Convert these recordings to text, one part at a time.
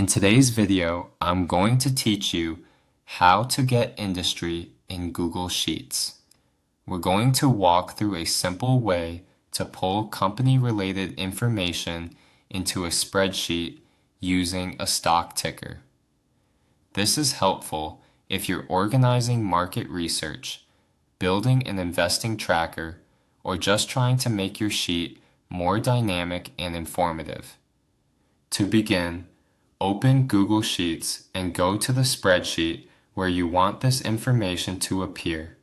In today's video, I'm going to teach you how to get industry in Google Sheets. We're going to walk through a simple way to pull company-related information into a spreadsheet using a stock ticker. This is helpful if you're organizing market research, building an investing tracker, or just trying to make your sheet more dynamic and informative. To begin, open Google Sheets and go to the spreadsheet where you want this information to appear.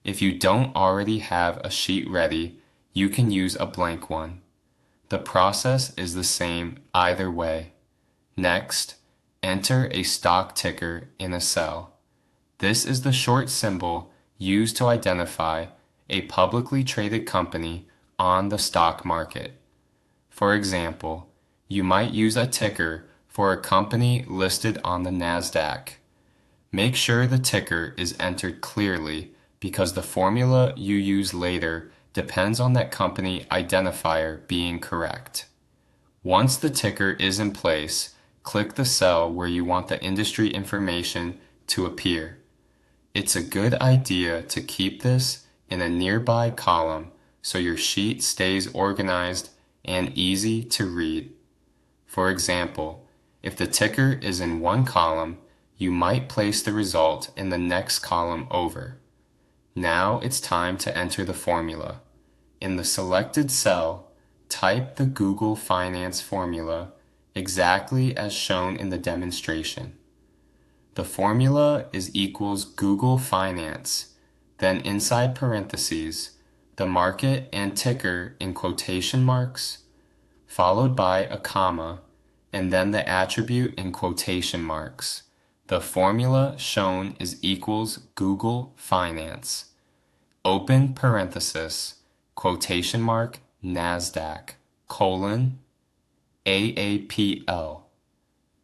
If you don't already have a sheet ready, you can use a blank one. The process is the same either way. Next, enter a stock ticker in a cell. This is the short symbol used to identify a publicly traded company on the stock market. For example, you might use a ticker for a company listed on the NASDAQ. Make sure the ticker is entered clearly because the formula you use later depends on that company identifier being correct. Once the ticker is in place, click the cell where you want the industry information to appear. It's a good idea to keep this in a nearby column so your sheet stays organized and easy to read. For example, if the ticker is in one column, you might place the result in the next column over. Now it's time to enter the formula. In the selected cell, type the Google Finance formula exactly as shown in the demonstration. The formula is equals Google Finance, then inside parentheses, the market and ticker in quotation marks, followed by a comma, and then the attribute in quotation marks. The formula shown is equals Google Finance. Open parenthesis, quotation mark, NASDAQ, colon, AAPL,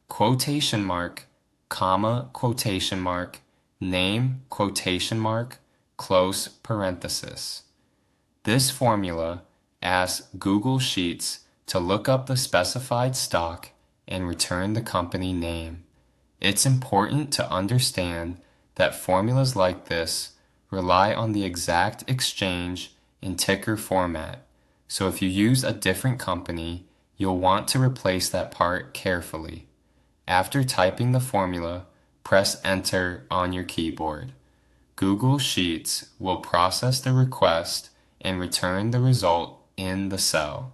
quotation mark, comma, quotation mark, name, quotation mark, close parenthesis. This formula asks Google Sheets to look up the specified stock and return the company name. It's important to understand that formulas like this rely on the exact exchange in ticker format, so if you use a different company, you'll want to replace that part carefully. After typing the formula, press Enter on your keyboard. Google Sheets will process the request and return the result in the cell.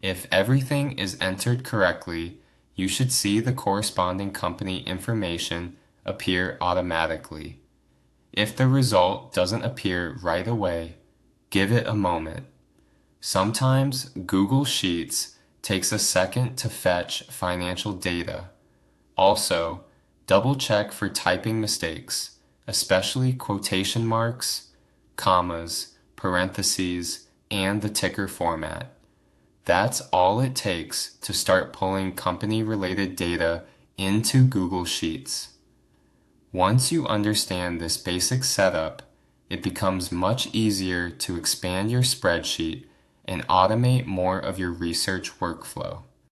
If everything is entered correctly, you should see the corresponding company information appear automatically. If the result doesn't appear right away, give it a moment. Sometimes Google Sheets takes a second to fetch financial data. Also, double-check for typing mistakes, especially quotation marks, commas, parentheses, and the ticker format. That's all it takes to start pulling company-related data into Google Sheets. Once you understand this basic setup, it becomes much easier to expand your spreadsheet and automate more of your research workflow.